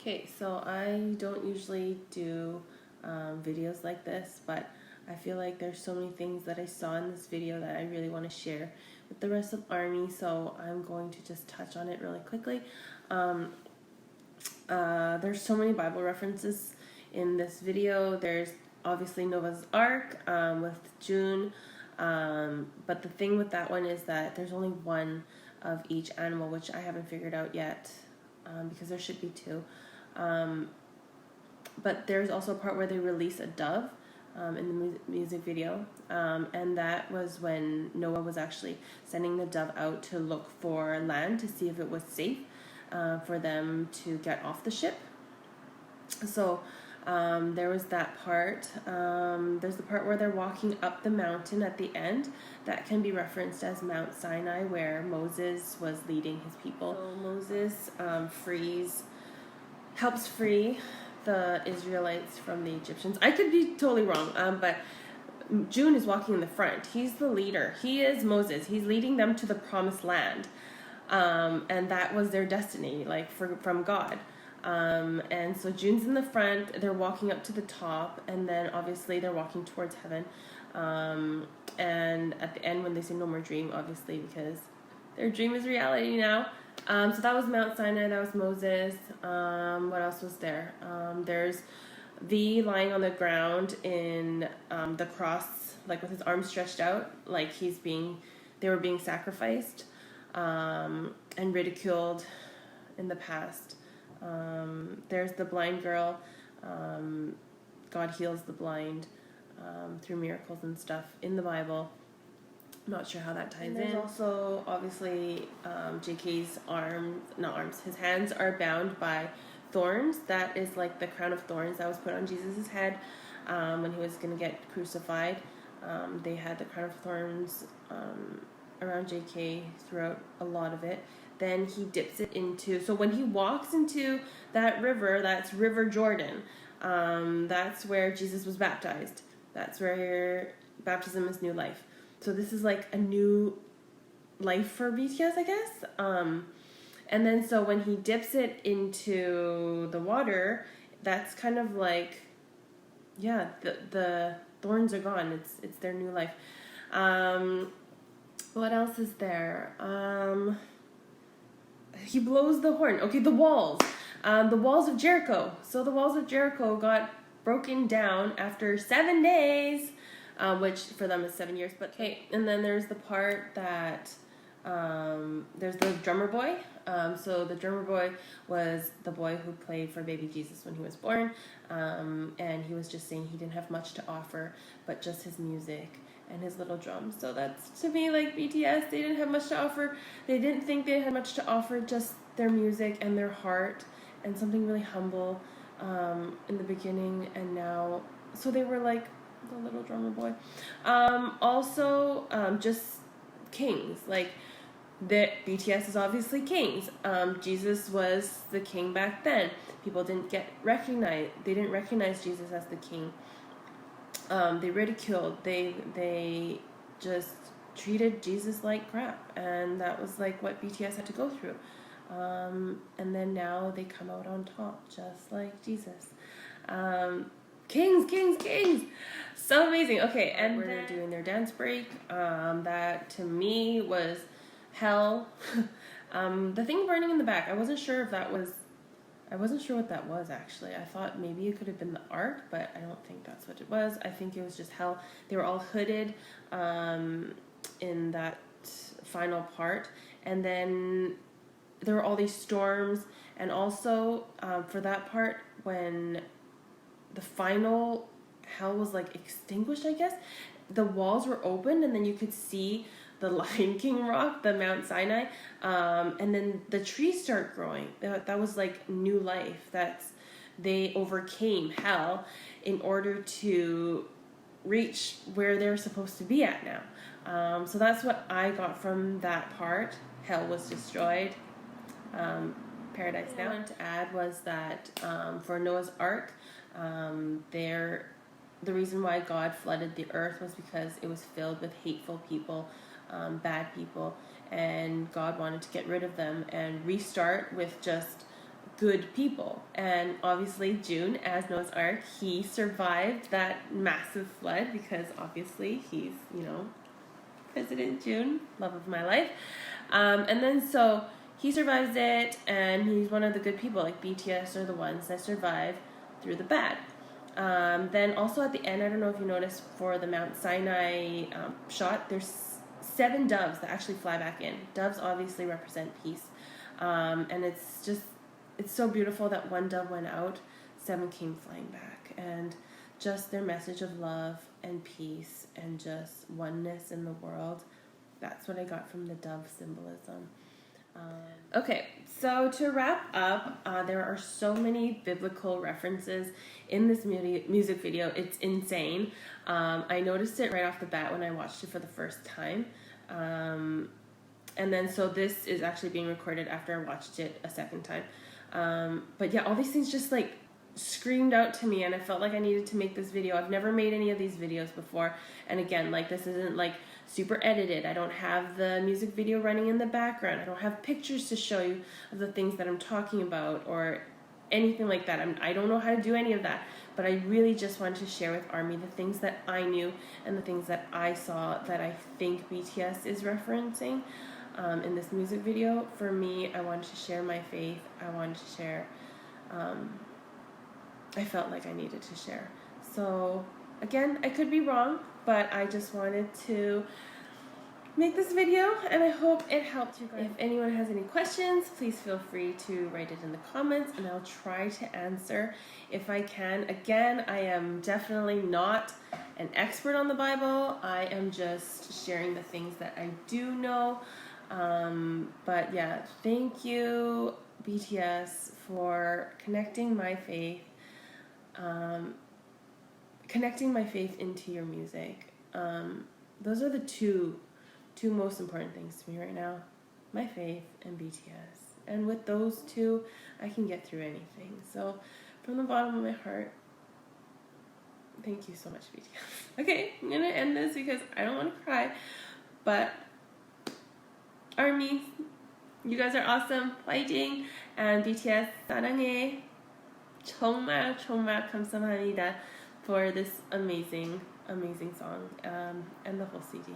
Okay, so I don't usually do videos like this, but I feel like there's so many things that I saw in this video that I really want to share with the rest of Army, so I'm going to just touch on it really quickly. There's so many Bible references in this video. There's obviously Noah's Ark with Joon, but the thing with that one is that there's only one of each animal, which I haven't figured out yet, because there should be two. But there's also a part where they release a dove in the music video, and that was when Noah was actually sending the dove out to look for land to see if it was safe for them to get off the ship. So there was that part. There's the part where they're walking up the mountain at the end. That can be referenced as Mount Sinai, where Moses was leading his people. So Moses helps free the Israelites from the Egyptians. I could be totally wrong, but Joon is walking in the front. He's the leader. He is Moses. He's leading them to the promised land. And that was their destiny, like from God. And so Joon's in the front, they're walking up to the top, and then obviously they're walking towards heaven. And at the end when they say no more dream, obviously because their dream is reality now. So that was Mount Sinai, that was Moses. What else was there? There's V lying on the ground in the cross, like with his arms stretched out, like they were being sacrificed and ridiculed in the past. There's the blind girl. God heals the blind through miracles and stuff in the Bible. I'm not sure how that ties in. There's also obviously JK's his hands are bound by thorns. That is like the crown of thorns that was put on Jesus' head when he was going to get crucified. They had the crown of thorns around JK throughout a lot of it. Then he dips it into, so when he walks into that river, that's River Jordan, that's where Jesus was baptized. That's where baptism is new life. So this is like a new life for BTS, I guess. And then so when he dips it into the water, that's kind of like, yeah, the thorns are gone. It's their new life. What else is there? He blows the horn. Okay, the walls. The walls of Jericho. So the walls of Jericho got broken down after 7 days, which for them is 7 years. But okay, and then there's the part that there's the drummer boy. So the drummer boy was the boy who played for baby Jesus when he was born. And he was just saying he didn't have much to offer, but just his music and his little drums. So that's, to me, like BTS, they didn't have much to offer. They didn't think they had much to offer, just their music and their heart and something really humble in the beginning and now. So they were like the little drummer boy. Also, just kings. Like, the BTS is obviously kings. Jesus was the king back then. People didn't recognize Jesus as the king. They ridiculed, they just treated Jesus like crap, and that was like what BTS had to go through. And then now they come out on top, just like Jesus. Kings! So amazing. Okay, and where they're doing their dance break, that to me was hell. The thing burning in the back, I wasn't sure what that was, actually. I thought maybe it could have been the ark, but I don't think that's what it was. I think it was just hell. They were all hooded in that final part. And then there were all these storms. And also, for that part, when the final hell was like extinguished, I guess, the walls were open and then you could see the Lion King rock, the Mount Sinai, and then the trees start growing. That was like new life. They overcame hell in order to reach where they're supposed to be at now. So that's what I got from that part. Hell was destroyed. Paradise now. What I wanted to add was that for Noah's Ark, the reason why God flooded the earth was because it was filled with hateful people, bad people, and God wanted to get rid of them and restart with just good people. And obviously Joon, as Noah's Ark, he survived that massive flood because obviously he's, you know, President Joon, love of my life. And then so he survives it, and he's one of the good people. Like BTS are the ones that survive through the bad. Then also at the end, I don't know if you noticed, for the Mount Sinai shot, there's 7 doves that actually fly back in. Doves obviously represent peace. And it's so beautiful that 1 dove went out, 7 came flying back. And just their message of love and peace and just oneness in the world. That's what I got from the dove symbolism. Okay, so to wrap up, there are so many biblical references in this music video. It's insane. I noticed it right off the bat when I watched it for the first time. And then so this is actually being recorded after I watched it a second time. But yeah, all these things just like screamed out to me, and I felt like I needed to make this video. I've never made any of these videos before, and again, like, this isn't like super edited. I don't have the music video running in the background. I don't have pictures to show you of the things that I'm talking about or anything like that. I don't know how to do any of that, but I really just wanted to share with Army the things that I knew and the things that I saw that I think BTS is referencing in this music video. For me, I wanted to share my faith. I wanted to share I felt like I needed to share. So again, I could be wrong, but I just wanted to make this video, and I hope it helped you guys. If anyone has any questions, please feel free to write it in the comments, and I'll try to answer if I can. Again, I am definitely not an expert on the Bible. I am just sharing the things that I do know. But yeah, thank you, BTS, for connecting my faith into your music. Those are the two most important things to me right now: my faith and BTS. And with those two, I can get through anything. So from the bottom of my heart, thank you so much, BTS. Okay, I'm gonna end this because I don't want to cry, but Army, you guys are awesome, fighting. And BTS, 사랑해. 정말 감사합니다 for this amazing song and the whole CD.